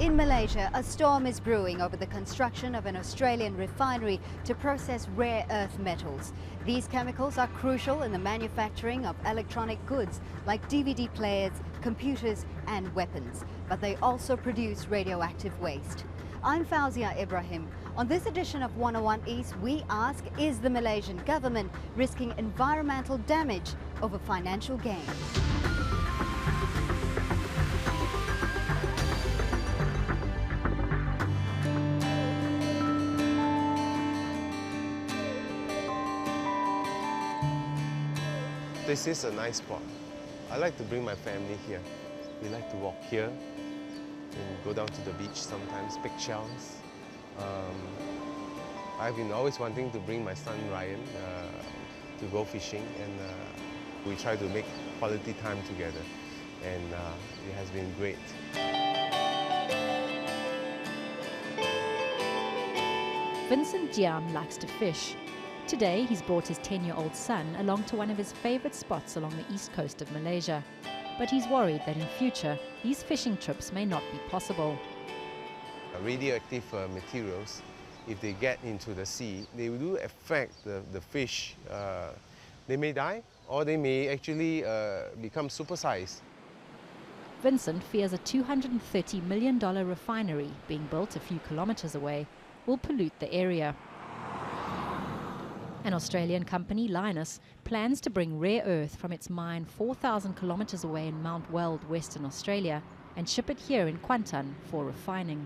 In Malaysia, a storm is brewing over the construction of an Australian refinery to process rare earth metals. These chemicals are crucial in the manufacturing of electronic goods like DVD players, computers and weapons, but they also produce radioactive waste. I'm FUZIAH Ibrahim. On this edition of 101 East, we ask, is the Malaysian government risking environmental damage over financial gain? This is a nice spot. I like to bring my family here. We like to walk here and go down to the beach sometimes, pick shells. I've been always wanting to bring my son Ryan to go fishing, and we try to make quality time together, and it has been great. Vincent JIAM likes to fish. Today, he's brought his 10-year-old son along to one of his favourite spots along the east coast of Malaysia. But he's worried that in future, these fishing trips may not be possible. Radioactive materials, if they get into the sea, they do affect the fish. They may die, or they may actually become supersized. Vincent fears a $230 million refinery being built a few kilometres away will pollute the area. An Australian company, Lynas, plans to bring rare earth from its mine 4,000 kilometres away in Mount Weld, Western Australia, and ship it here in KUANTAN for refining.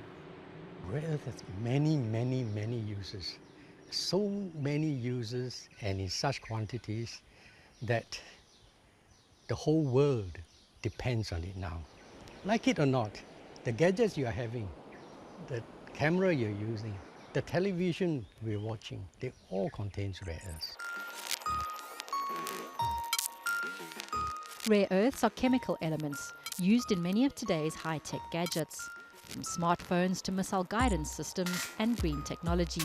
Rare earth has many uses. So many uses and in such quantities that the whole world depends on it now. Like it or not, the gadgets you are having, the camera you're using, the television we're watching, they all contain rare earths. Rare earths are chemical elements used in many of today's high-tech gadgets, from smartphones to missile guidance systems and green technology.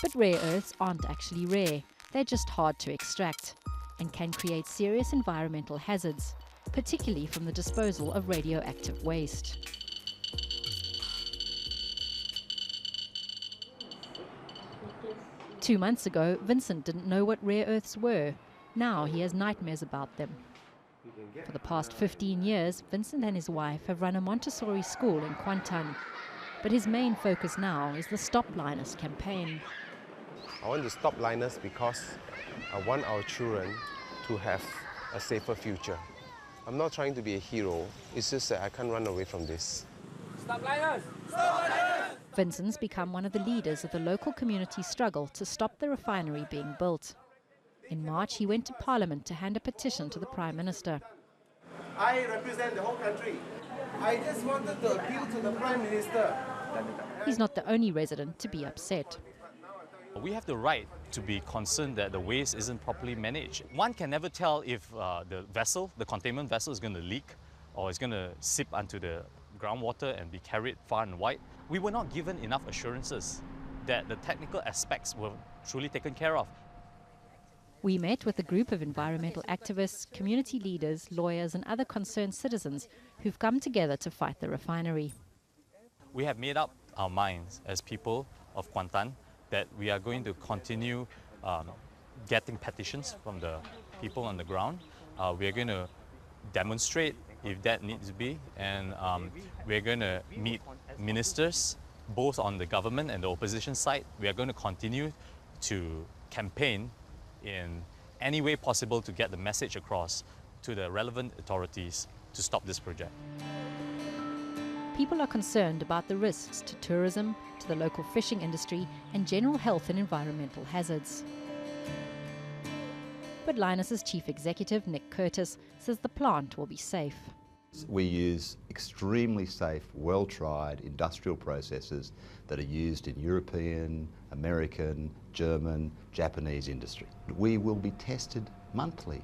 But rare earths aren't actually rare, they're just hard to extract and can create serious environmental hazards, particularly from the disposal of radioactive waste. Two months ago, Vincent didn't know what rare earths were. Now he has nightmares about them. For the past 15 years, Vincent and his wife have run a Montessori school in KUANTAN. But his main focus now is the Stop Lynas campaign. I want to stop Lynas because I want our children to have a safer future. I'm not trying to be a hero, it's just that I can't run away from this. Stop Lynas! Stop Lynas! Vincent's become one of the leaders of the local community struggle to stop the refinery being built. In March, he went to Parliament to hand a petition to the Prime Minister. I represent the whole country. I just wanted to appeal to the Prime Minister. He's not the only resident to be upset. We have the right to be concerned that the waste isn't properly managed. One can never tell if the containment vessel is going to leak or is going to seep onto the groundwater and be carried far and wide. We were not given enough assurances that the technical aspects were truly taken care of. We met with a group of environmental activists, community leaders, lawyers and other concerned citizens who've come together to fight the refinery. We have made up our minds as people of KUANTAN that we are going to continue getting petitions from the people on the ground. We are going to demonstrate if that needs to be, and we're going to meet ministers both on the government and the opposition side. We are going to continue to campaign in any way possible to get the message across to the relevant authorities to stop this project. People are concerned about the risks to tourism, to the local fishing industry and general health and environmental hazards. But Lynas's chief executive, Nick Curtis, says the plant will be safe. We use extremely safe, well-tried industrial processes that are used in European, American, German, Japanese industry. We will be tested monthly,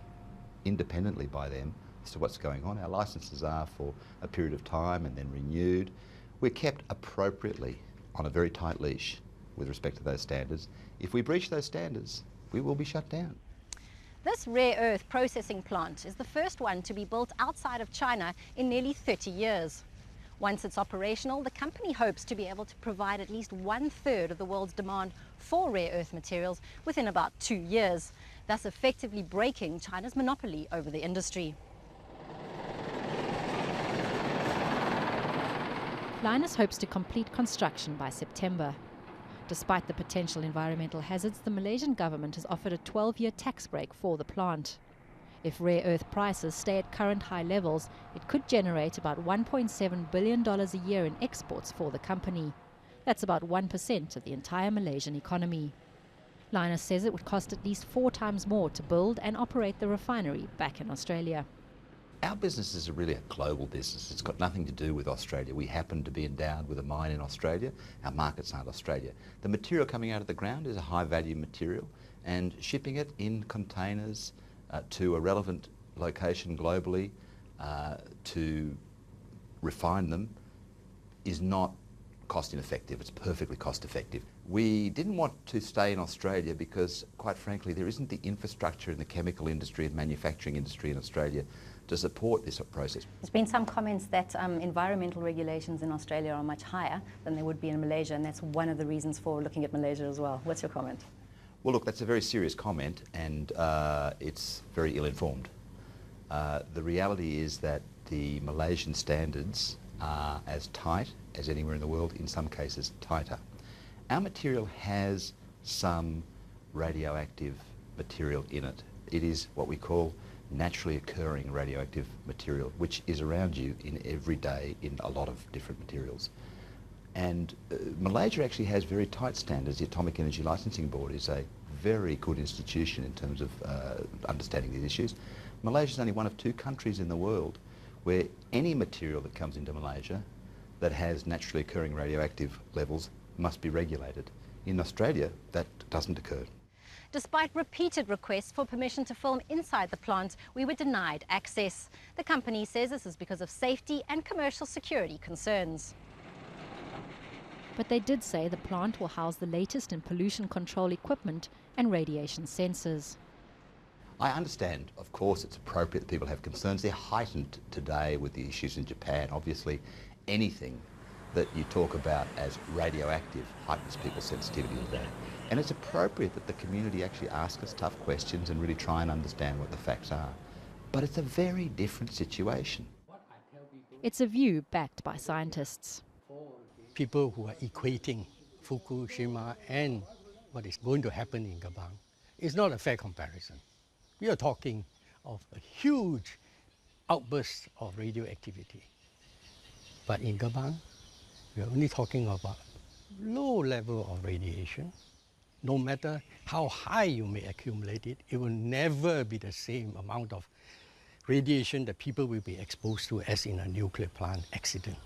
independently by them, as to what's going on. Our licences are for a period of time and then renewed. We're kept appropriately on a very tight leash with respect to those standards. If we breach those standards, we will be shut down. This rare earth processing plant is the first one to be built outside of China in nearly 30 years. Once it's operational, the company hopes to be able to provide at least 1/3 of the world's demand for rare earth materials within about 2 years, thus effectively breaking China's monopoly over the industry. Lynas hopes to complete construction by September. Despite the potential environmental hazards, the Malaysian government has offered a 12-year tax break for the plant. If rare earth prices stay at current high levels, it could generate about $1.7 billion a year in exports for the company. That's about 1% of the entire Malaysian economy. Lynas says it would cost at least 4 times more to build and operate the refinery back in Australia. Our business is really a global business. It's got nothing to do with Australia. We happen to be endowed with a mine in Australia. Our markets aren't Australia. The material coming out of the ground is a high-value material, and shipping it in containers to a relevant location globally to refine them is not cost ineffective. It's perfectly cost effective. We didn't want to stay in Australia because, quite frankly, there isn't the infrastructure in the chemical industry and manufacturing industry in Australia to support this process. There's been some comments that environmental regulations in Australia are much higher than they would be in Malaysia, and that's one of the reasons for looking at Malaysia as well. What's your comment? Well, look, that's a very serious comment, and it's very ill-informed. The reality is that the Malaysian standards are as tight as anywhere in the world, in some cases tighter. Our material has some radioactive material in it. It is what we call naturally occurring radioactive material, which is around you in every day in a lot of different materials. And Malaysia actually has very tight standards. The Atomic Energy Licensing Board is a very good institution in terms of understanding these issues. Malaysia is only one of 2 countries in the world where any material that comes into Malaysia that has naturally occurring radioactive levels must be regulated. In Australia, that doesn't occur. Despite repeated requests for permission to film inside the plant, we were denied access. The company says this is because of safety and commercial security concerns. But they did say the plant will house the latest in pollution control equipment and radiation sensors. I understand, of course, it's appropriate that people have concerns. They're heightened today with the issues in Japan. Obviously, anything that you talk about as radioactive heightens people's sensitivity to that. And it's appropriate that the community actually ask us tough questions and really try and understand what the facts are. But it's a very different situation. It's a view backed by scientists. People who are equating Fukushima and what is going to happen in Gabang is not a fair comparison. We are talking of a huge outburst of radioactivity. But in Gabang, we are only talking about low level of radiation. No matter how high you may accumulate it, it will never be the same amount of radiation that people will be exposed to as in a nuclear plant accident.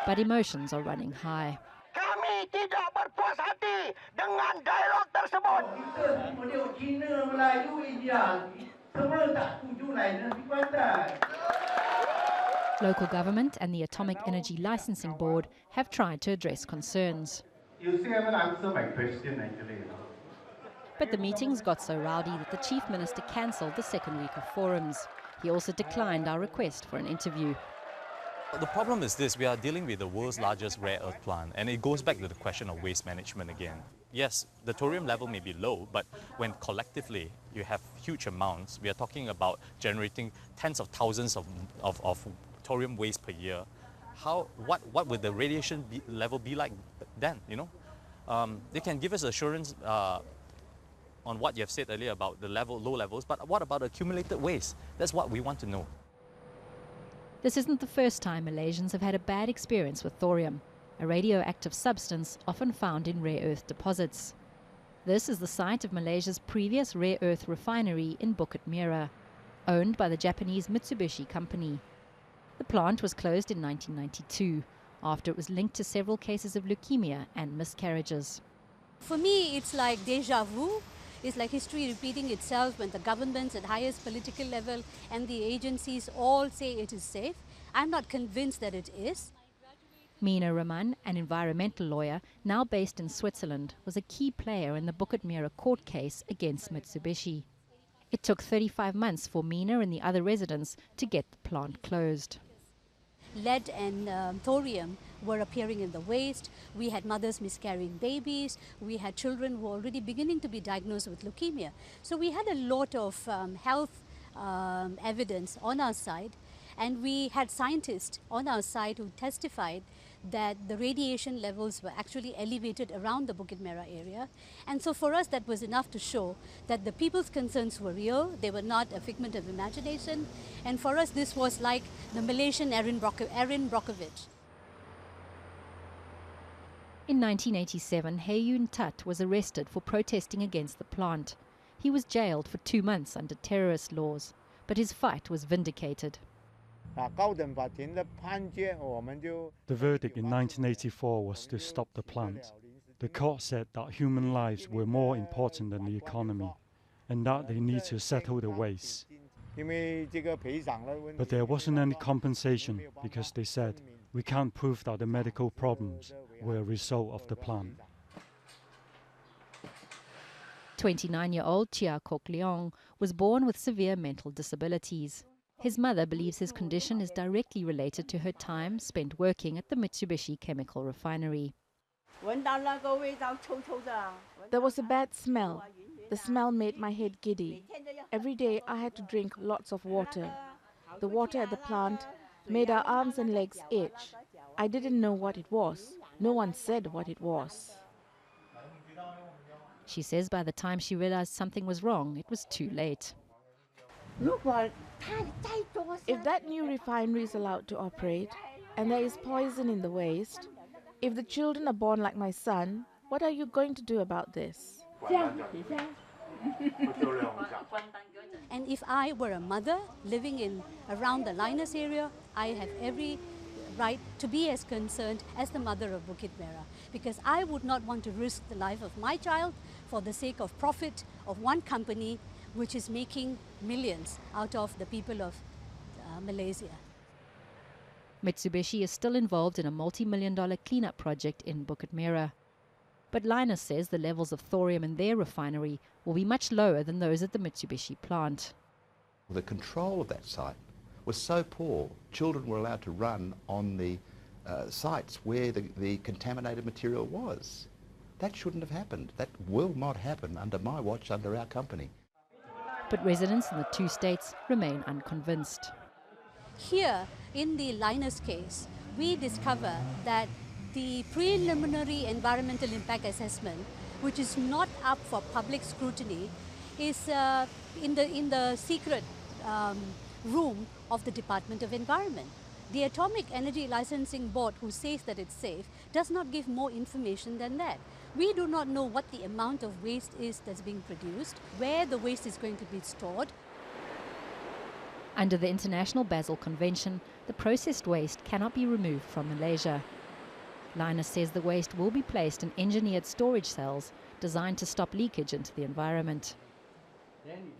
But emotions are running high. Kami tidak berpuas hati dengan dialog tersebut. Kita menengok Cina, Melayu, India, semua tak setuju Lynas di Kuantan. Local government and the Atomic Energy Licensing Board have tried to address concerns. You still haven't answered my question actually. But the meetings got so rowdy that the Chief Minister cancelled the second week of forums. He also declined our request for an interview. The problem is this: we are dealing with the world's largest rare earth plant, and it goes back to the question of waste management again. Yes, the thorium level may be low, but when collectively you have huge amounts, we are talking about generating tens of thousands of thorium waste per year. What would the radiation level be like then? They can give us assurance on what you have said earlier about the low levels, but what about accumulated waste? That's what we want to know. This isn't the first time Malaysians have had a bad experience with thorium, a radioactive substance often found in rare earth deposits. This is the site of Malaysia's previous rare earth refinery in Bukit MERAH, owned by the Japanese Mitsubishi company. The plant was closed in 1992 after it was linked to several cases of leukemia and miscarriages. For me, it's like déjà vu. It's like history repeating itself when the governments at highest political level and the agencies all say it is safe. I'm not convinced that it is. RAMAN, an environmental lawyer now based in Switzerland, was a key player in the Bukit MERAH court case against Mitsubishi. It took 35 months for MEENA and the other residents to get the plant closed. Lead and thorium were appearing in the waste. We had mothers miscarrying babies. We had children who were already beginning to be diagnosed with leukemia. So we had a lot of health evidence on our side, and we had scientists on our side who testified that the radiation levels were actually elevated around the Bukit Merah area. And so for us that was enough to show that the people's concerns were real, they were not a figment of imagination, and for us this was like the Malaysian Erin Brockovich. In 1987, Yoon Tat was arrested for protesting against the plant. He was jailed for 2 months under terrorist laws, but his fight was vindicated. The verdict in 1984 was to stop the plant. The court said that human lives were more important than the economy and that they need to settle the waste. But there wasn't any compensation because they said we can't prove that the medical problems were a result of the plant. 29-year-old Chia Kok Leong was born with severe mental disabilities. His mother believes his condition is directly related to her time spent working at the Mitsubishi chemical refinery. There was a bad smell. The smell made my head giddy. Every day I had to drink lots of water. The water at the plant made our arms and legs itch. I didn't know what it was. No one said what it was. She says by the time she realized something was wrong, it was too late. If that new refinery is allowed to operate, and there is poison in the waste, if the children are born like my son, what are you going to do about this? And if I were a mother living around the Lynas area, I have every right to be as concerned as the mother of Bukit Merah, because I would not want to risk the life of my child for the sake of profit of one company which is making millions out of the people of Malaysia. Mitsubishi is still involved in a multi-million-dollar cleanup project in Bukit Merah. But Lynas says the levels of thorium in their refinery will be much lower than those at the Mitsubishi plant. The control of that site was so poor, children were allowed to run on the sites where the contaminated material was. That shouldn't have happened. That will not happen under my watch, under our company. But residents in the two states remain unconvinced. Here, in the Lynas case, we discover that the preliminary environmental impact assessment, which is not up for public scrutiny, is in the secret room of the Department of Environment. The Atomic Energy Licensing Board, who says that it's safe, does not give more information than that. We do not know what the amount of waste is that's being produced, where the waste is going to be stored. Under the International Basel Convention, the processed waste cannot be removed from Malaysia. Lynas says the waste will be placed in engineered storage cells designed to stop leakage into the environment.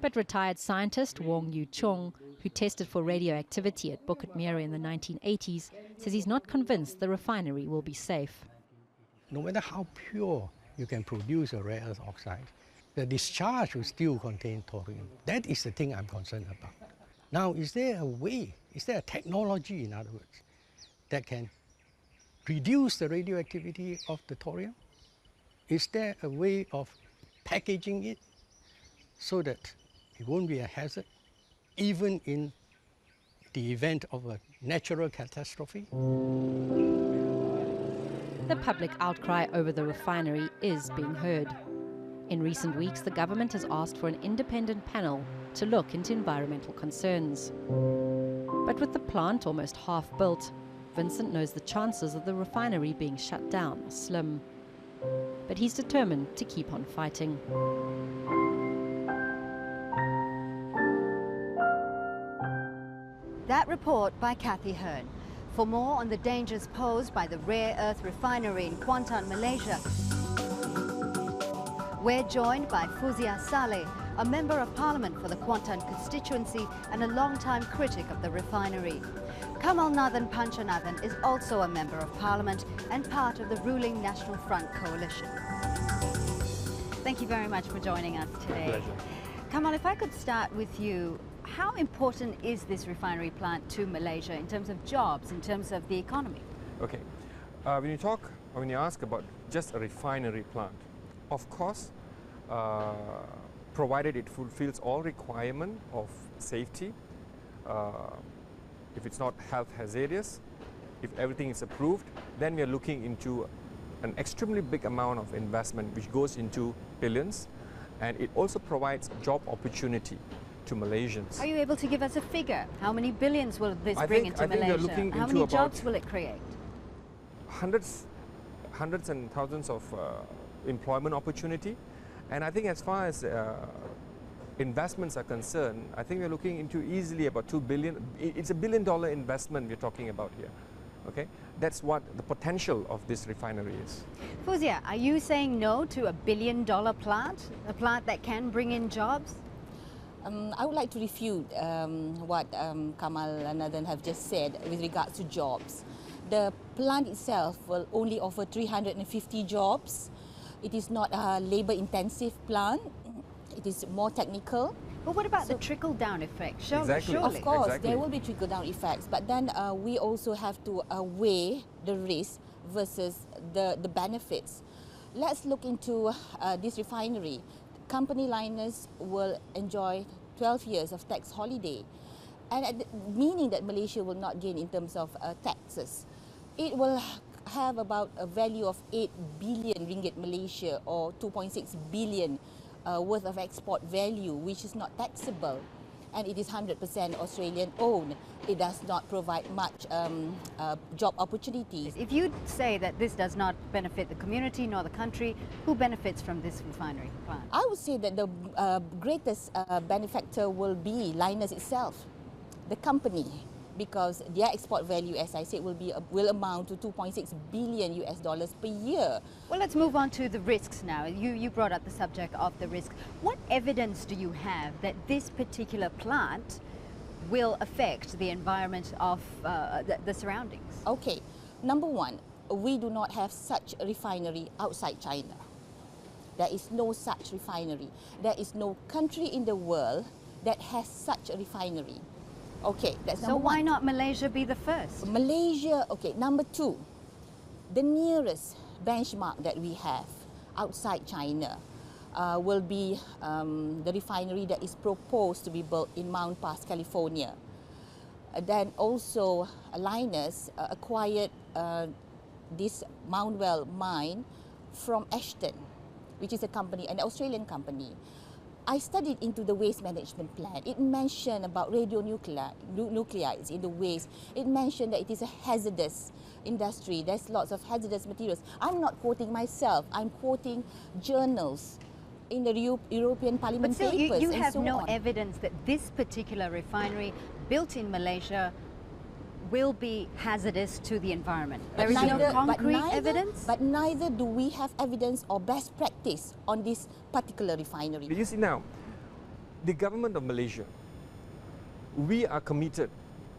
But retired scientist Wong Yu-chung, who tested for radioactivity at Bukit Merah in the 1980s, says he's not convinced the refinery will be safe. No matter how pure you can produce a rare earth oxide, the discharge will still contain thorium. That is the thing I'm concerned about. Now, is there a way, is there a technology, in other words, that can reduce the radioactivity of the thorium? Is there a way of packaging it so that it won't be a hazard, even in the event of a natural catastrophe? The public outcry over the refinery is being heard. In recent weeks, the government has asked for an independent panel to look into environmental concerns. But with the plant almost half built, Vincent knows the chances of the refinery being shut down are slim. But he's determined to keep on fighting. That report by Kathy Hearn. For more on the dangers posed by the rare earth refinery in KUANTAN, Malaysia, we're joined by FUZIAH SALLEH, a Member of Parliament for the KUANTAN constituency and a long-time critic of the refinery. KAMALANATHAN PANCHANATHAN is also a Member of Parliament and part of the ruling National Front coalition. Thank you very much for joining us today. Pleasure. Kamal, if I could start with you, how important is this refinery plant to Malaysia in terms of jobs, in terms of the economy? Okay, when you ask about just a refinery plant, of course, provided it fulfills all requirement of safety, if it's not health hazardous, if everything is approved, then we are looking into an extremely big amount of investment which goes into billions, and it also provides job opportunity to Malaysians. Are you able to give us a figure? How many billions will this bring into I think Malaysia? we're looking How into many about jobs will it create? Hundreds and thousands of employment opportunity, and I think as far as investments are concerned, I think we're looking into easily about 2 billion. It's $1 billion investment we're talking about here. Okay, that's what the potential of this refinery is. FUZIAH, are you saying no to a $1 billion plant, a plant that can bring in jobs? I would like to refute what KAMALANATHAN have just said with regards to jobs. The plant itself will only offer 350 jobs. It is not a labor-intensive plant. It is more technical. But what about the trickle-down effect? Exactly. Of course, there will be trickle-down effects, but then we also have to weigh the risk versus the benefits. Let's look into this refinery. Company Lynas will enjoy 12 years of tax holiday, and meaning that Malaysia will not gain in terms of taxes. It will have about a value of 8 billion ringgit Malaysia, or 2.6 billion worth of export value, which is not taxable, and it is 100% Australian owned. It does not provide much job opportunities. If you say that this does not benefit the community nor the country, who benefits from this refinery plant? I would say that the greatest benefactor will be Lynas itself, the company, because their export value, as I said, will amount to $2.6 billion per year. Well, let's move on to the risks now. You brought up the subject of the risk. What evidence do you have that this particular plant will affect the environment of the surroundings? Okay, number one, we do not have such a refinery outside China. There is no such refinery. There is no country in the world that has such a refinery. Okay, that's number one. So why not Malaysia be the first? Malaysia, okay. Number two, the nearest benchmark that we have outside China will be the refinery that is proposed to be built in Mount Pass, California. Then also Lynas acquired this Mountwell mine from Ashton, which is a company, an Australian company. I studied into the waste management plan. It mentioned about radionuclides in the waste. It mentioned that it is a hazardous industry. There's lots of hazardous materials. I'm not quoting myself. I'm quoting journals in the European Parliament but still, papers. you have so no on. evidence that this particular refinery built in Malaysia will be hazardous to the environment. There is no concrete evidence? But neither do we have evidence or best practice on this particular refinery. You see now, the government of Malaysia, we are committed.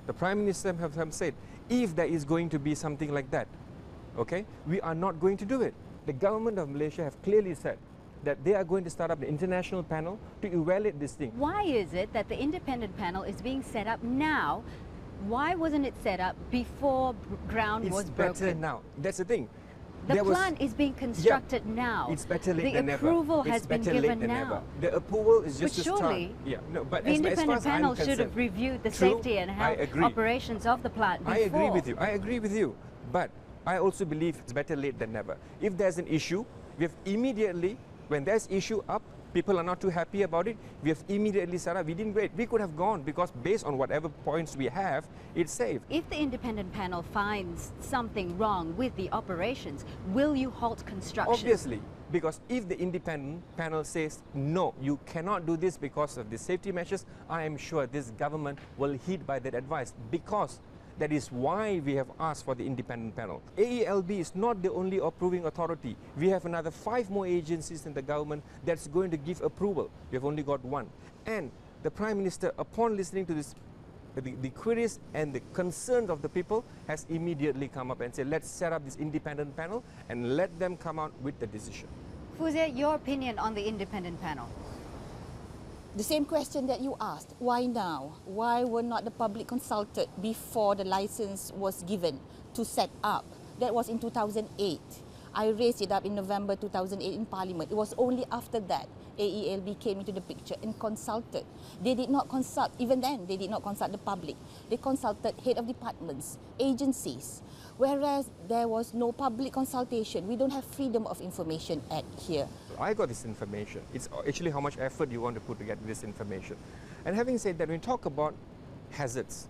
The Prime Minister have said, if there is going to be something like that, okay, we are not going to do it. The government of Malaysia have clearly said that they are going to start up an international panel to evaluate this thing. Why is it that the independent panel is being set up now? Why wasn't it set up before ground was broken? It's better now. That's the thing. The plant is being constructed now. It's better late than never. The approval has been given now. The approval is just but to start. surely, But the independent panel should have reviewed the safety and health operations of the plant before. I agree with you. I agree with you. But I also believe it's better late than never. If there's an issue, we have immediately, when there's issue up, people are not too happy about it, we have immediately set up. We didn't wait. We could have gone because based on whatever points we have, it's safe. If the independent panel finds something wrong with the operations, will you halt construction? Obviously, because if the independent panel says, no, you cannot do this because of the safety measures, I am sure this government will heed by that advice, because that is why we have asked for the independent panel. AELB is not the only approving authority. We have another 5 more agencies in the government that's going to give approval. We have only got 1. And the Prime Minister, upon listening to this, the queries and the concerns of the people, has immediately come up and said, let's set up this independent panel and let them come out with the decision. FUZIAH, your opinion on the independent panel? The same question that you asked, why now? Why were not the public consulted before the license was given to set up? That was in 2008. I raised it up in November 2008 in Parliament. It was only after that AELB came into the picture and consulted. They did not consult, even then, they did not consult the public. They consulted head of departments, agencies, whereas there was no public consultation. We don't have freedom of information at here. I got this information. It's actually how much effort you want to put to get this information. And having said that, when we talk about hazards,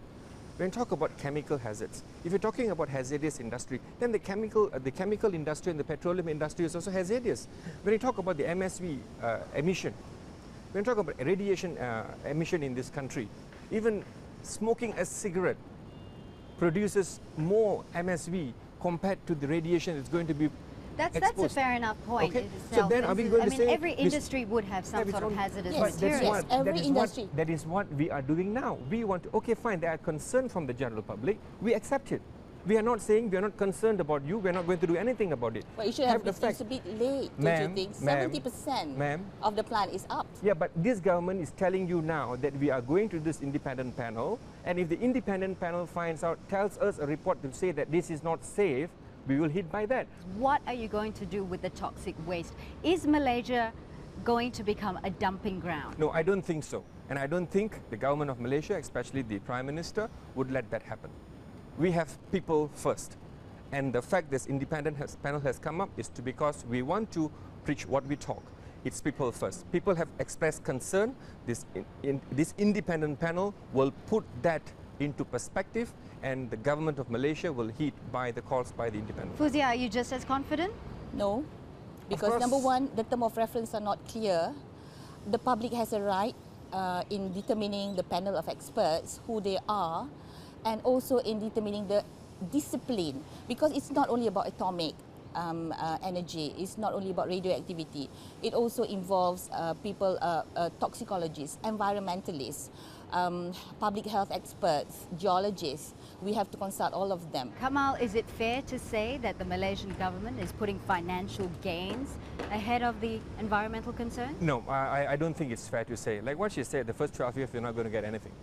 when we talk about chemical hazards, if you're talking about hazardous industry, then the chemical industry and the petroleum industry is also hazardous. When you talk about the MSV emission, when you talk about radiation emission in this country, even smoking a cigarette produces more MSV compared to the radiation that's going to be That's a fair enough point. Okay. In So itself. then are we going to say every industry would have some sort of hazardous materials. That is what we are doing now. We want to, okay, fine, there are concerns from the general public. We accept it. We are not saying we are not concerned about you. We are not going to do anything about it. But you should have it's a bit late, don't you think? 70% of the plan is up. Yeah, but this government is telling you now that we are going to this independent panel, and if the independent panel tells us a report to say that this is not safe, we will hit by that. What are you going to do with the toxic waste? Is Malaysia going to become a dumping ground? No, I don't think so. And I don't think the government of Malaysia, especially the Prime Minister, would let that happen. We have people first. And the fact this independent panel has come up is because we want to preach what we talk. It's people first. People have expressed concern. This independent panel will put that into perspective, and the government of Malaysia will heed by the calls by the independent. FUZIAH, are you just as confident? No, because number one, the term of reference are not clear. The public has a right in determining the panel of experts, who they are, and also in determining the discipline, because it's not only about atomic energy, it's not only about radioactivity, it also involves people, toxicologists, environmentalists, public health experts, geologists. We have to consult all of them. Kamal, is it fair to say that the Malaysian government is putting financial gains ahead of the environmental concerns? No, I don't think it's fair to say. Like what she said, the first 12 years you're not going to get anything.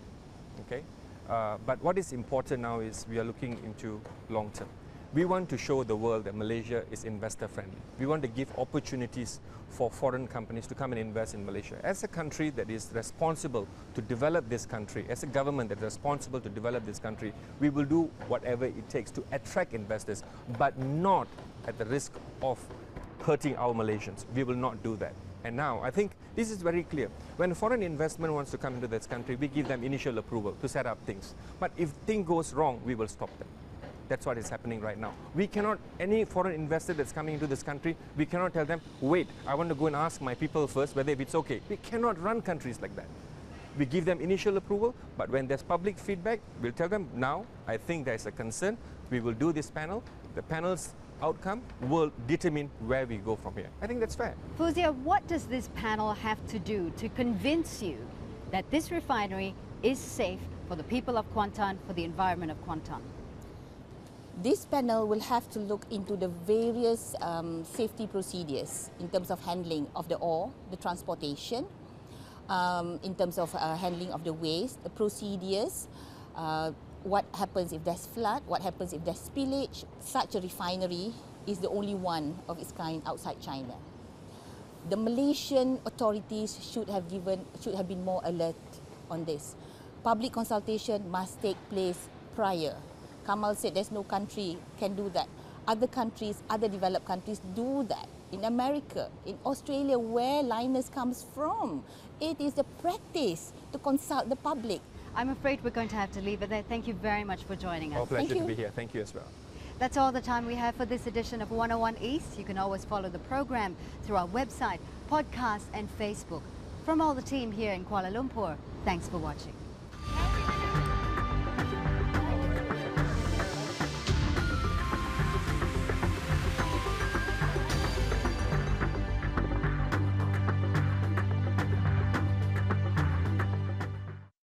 Okay? But what is important now is we are looking into long term. We want to show the world that Malaysia is investor friendly. We want to give opportunities for foreign companies to come and invest in Malaysia. As a country that is responsible to develop this country, as a government that is responsible to develop this country, we will do whatever it takes to attract investors, but not at the risk of hurting our Malaysians. We will not do that. And now, I think this is very clear. When foreign investment wants to come into this country, we give them initial approval to set up things. But if things goes wrong, we will stop them. That's what is happening right now. We cannot, any foreign investor that's coming into this country, we cannot tell them, wait, I want to go and ask my people first whether it's okay. We cannot run countries like that. We give them initial approval, but when there's public feedback, we'll tell them, now, I think there's a concern, we will do this panel. The panel's outcome will determine where we go from here. I think that's fair. FUZIAH, what does this panel have to do to convince you that this refinery is safe for the people of Kuantan, for the environment of Kuantan? This panel will have to look into the various safety procedures in terms of handling of the ore, the transportation, in terms of handling of the waste, the procedures, what happens if there's flood, what happens if there's spillage. Such a refinery is the only one of its kind outside China. The Malaysian authorities should have been more alert on this. Public consultation must take place prior. Kamal said there's no country can do that. Other countries, other developed countries do that. In America, in Australia, where Lynas comes from, it is the practice to consult the public. I'm afraid we're going to have to leave it there. Thank you very much for joining us. Our pleasure to be here. Thank you as well. That's all the time we have for this edition of 101 East. You can always follow the program through our website, podcast and Facebook. From all the team here in Kuala Lumpur, thanks for watching.